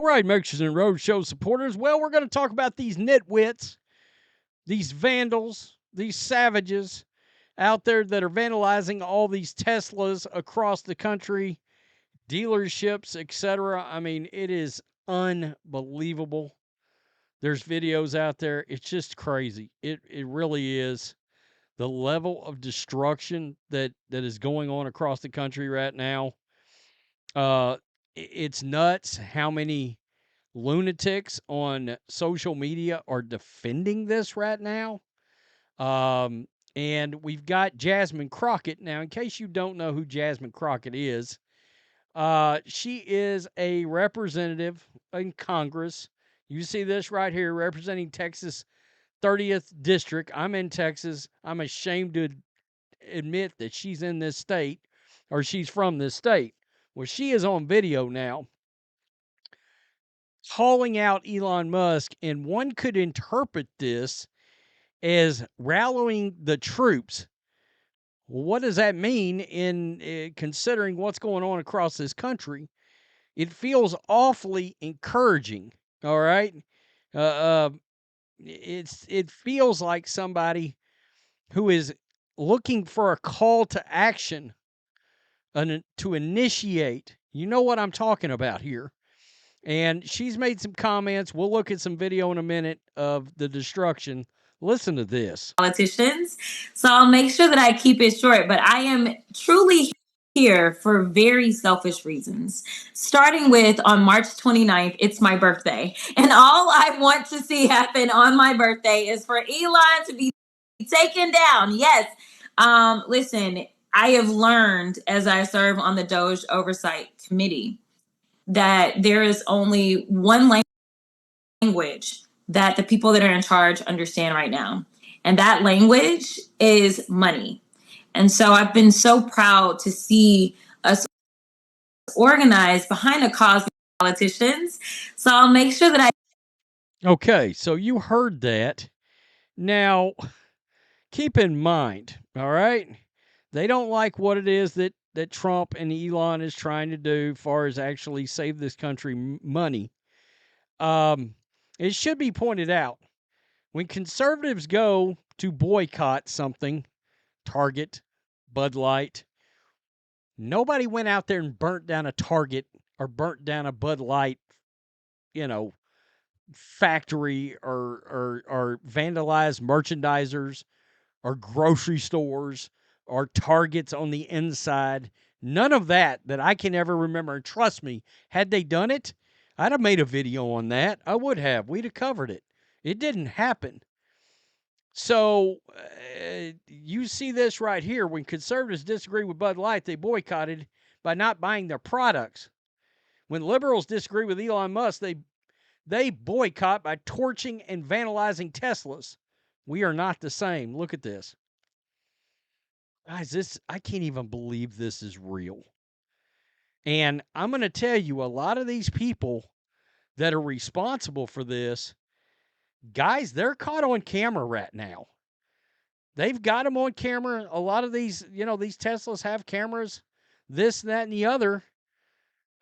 right, Matrixx and Rhodes show supporters. Well, we're going to talk about these nitwits, these vandals, these savages out there that are vandalizing all these Teslas across the country, dealerships, etc. I mean, it is unbelievable. There's videos out there. It's just crazy. It really is. The level of destruction that is going on across the country right now. It's nuts how many lunatics on social media are defending this right now. And we've got Jasmine Crockett. Now, in case you don't know who Jasmine Crockett is, she is a representative in Congress. You see this right here, representing Texas 30th District. I'm in Texas. I'm ashamed to admit that she's in this state, or she's from this state. Well, she is on video now calling out Elon Musk, and one could interpret this as rallying the troops. What does that mean in considering what's going on across this country? It feels awfully encouraging. All right, uh, uh, it feels like somebody who is looking for a call to action to initiate. You know what I'm talking about here. And she's made some comments. We'll look at some video in a minute of the destruction. Listen to this. Politicians. So I'll make sure that I keep it short, but I am truly here for very selfish reasons. Starting with on March 29th, it's my birthday. And all I want to see happen on my birthday is for Elon to be taken down. Yes. Listen, I have learned as I serve on the Doge Oversight Committee that there is only one language that the people that are in charge understand right now. And that language is money. And so I've been so proud to see us organized behind a cause of politicians. So I'll make sure that Okay, so you heard that. Now, keep in mind, all right? They don't like what it is that Trump and Elon is trying to do as far as actually save this country money. It should be pointed out, when conservatives go to boycott something, Target, Bud Light, nobody went out there and burnt down a Target or burnt down a Bud Light, factory or vandalized merchandisers or grocery stores or Targets on the inside. None of that I can ever remember. And trust me, had they done it, I'd have made a video on that. I would have. We'd have covered it. It didn't happen. So you see this right here. When conservatives disagree with Bud Light, they boycotted by not buying their products. When liberals disagree with Elon Musk, they boycott by torching and vandalizing Teslas. We are not the same. Look at this. Guys, I can't even believe this is real. And I'm going to tell you, a lot of these people that are responsible for this, guys, they're caught on camera right now. They've got them on camera. A lot of these, these Teslas have cameras, this, that, and the other.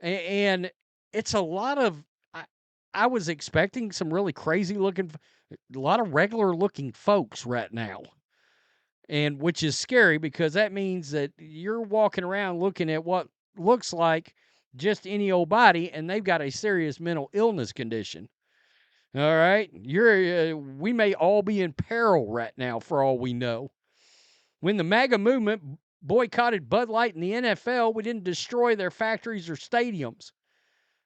And it's a lot of, I was expecting some really crazy looking, a lot of regular looking folks right now. And which is scary because that means that you're walking around looking at what looks like just any old body, and they've got a serious mental illness condition. All right, we may all be in peril right now for all we know. When the MAGA movement boycotted Bud Light and the NFL, we didn't destroy their factories or stadiums.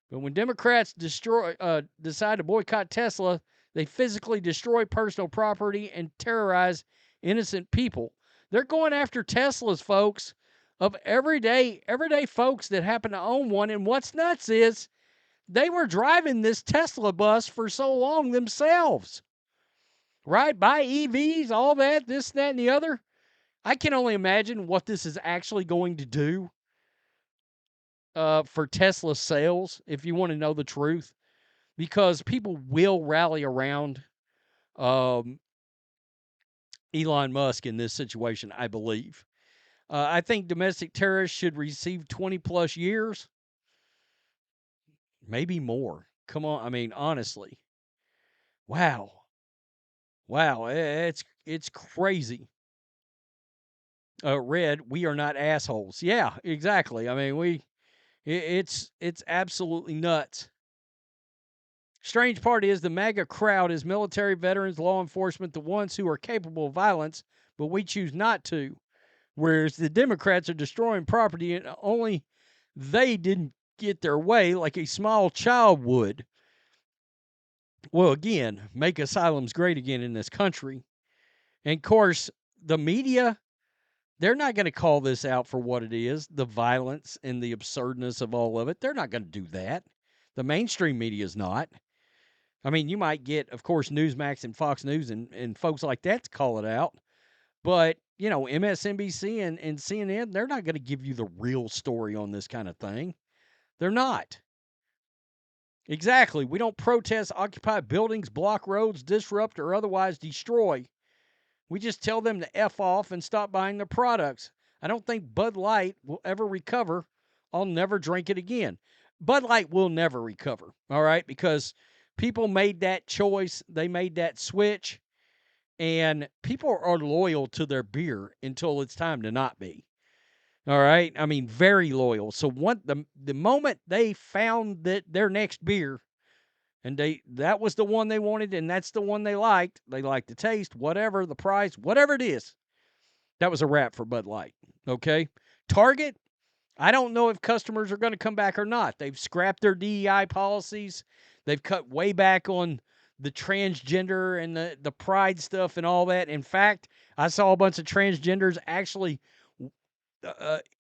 But when Democrats decide to boycott Tesla, they physically destroy personal property and terrorize innocent people. They're going after Teslas, folks, of everyday folks that happen to own one. And what's nuts is they were driving this Tesla bus for so long themselves, right? Buy EVs, all that, this, that, and the other. I can only imagine what this is actually going to do for Tesla sales, if you want to know the truth, because people will rally around Elon Musk in this situation, I believe. I think domestic terrorists should receive 20 plus years, maybe more. come on. I mean, honestly. Wow. Wow. It's crazy. Red, we are not assholes. Yeah, exactly. I mean, it's absolutely nuts. Strange part is the MAGA crowd is military, veterans, law enforcement, the ones who are capable of violence, but we choose not to. Whereas the Democrats are destroying property and only they didn't get their way like a small child would. Well, again, make asylums great again in this country. And of course, the media, they're not going to call this out for what it is, the violence and the absurdness of all of it. They're not going to do that. The mainstream media is not. I mean, you might get, of course, Newsmax and Fox News and folks like that to call it out. But, you know, MSNBC and CNN, they're not going to give you the real story on this kind of thing. They're not. Exactly. We don't protest, occupy buildings, block roads, disrupt, or otherwise destroy. We just tell them to F off and stop buying their products. I don't think Bud Light will ever recover. I'll never drink it again. Bud Light will never recover, all right? Because people made that choice. They made that switch. And people are loyal to their beer until it's time to not be. All right? I mean, very loyal. So the moment they found that their next beer, and that was the one they wanted, and that's the one they liked the taste, whatever, the price, whatever it is, that was a wrap for Bud Light, okay? Target, I don't know if customers are going to come back or not. They've scrapped their DEI policies. They've cut way back on the transgender and the pride stuff and all that. In fact, I saw a bunch of transgenders actually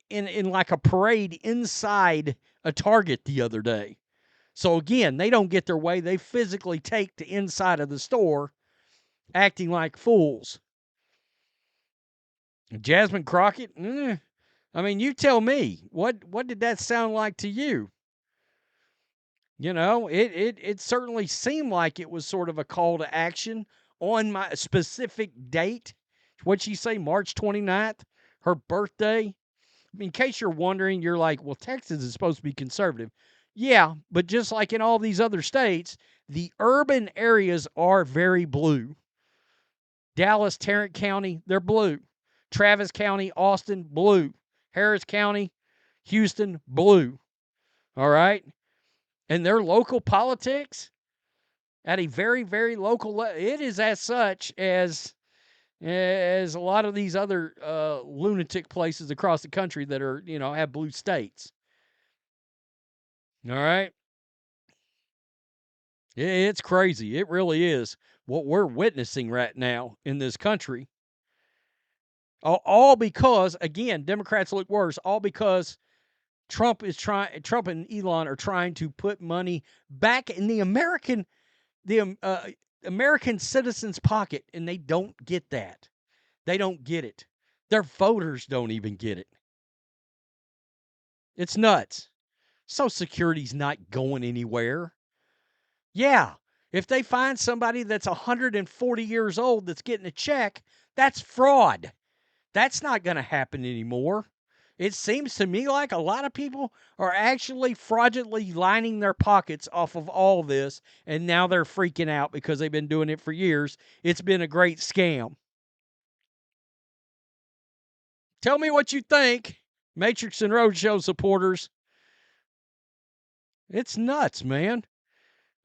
in like a parade inside a Target the other day. So again, they don't get their way. They physically take the inside of the store acting like fools. Jasmine Crockett, I mean, you tell me, what did that sound like to you? You know, it certainly seemed like it was sort of a call to action on my specific date. What'd she say, March 29th, her birthday? In case you're wondering, you're like, well, Texas is supposed to be conservative. Yeah, but just like in all these other states, the urban areas are very blue. Dallas, Tarrant County, they're blue. Travis County, Austin, blue. Harris County, Houston, blue. All right? And their local politics at a very, very local level, it is as such as a lot of these other lunatic places across the country that are, you know, have blue states. All right? It's crazy. It really is what we're witnessing right now in this country. All because, again, Democrats look worse, all because Trump and Elon are trying to put money back in the American citizens' pocket, and they don't get that. They don't get it. Their voters don't even get it. It's nuts. Social Security's not going anywhere. Yeah, if they find somebody that's 140 years old that's getting a check, that's fraud. That's not going to happen anymore. It seems to me like a lot of people are actually fraudulently lining their pockets off of all this, and now they're freaking out because they've been doing it for years. It's been a great scam. Tell me what you think, Matrixx and Rhodes Show supporters. It's nuts, man.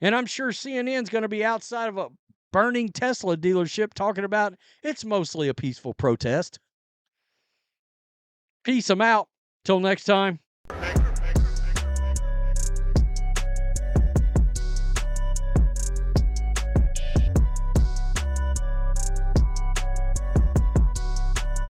And I'm sure CNN's going to be outside of a burning Tesla dealership talking about it's mostly a peaceful protest. Peace. I'm out. Till next time.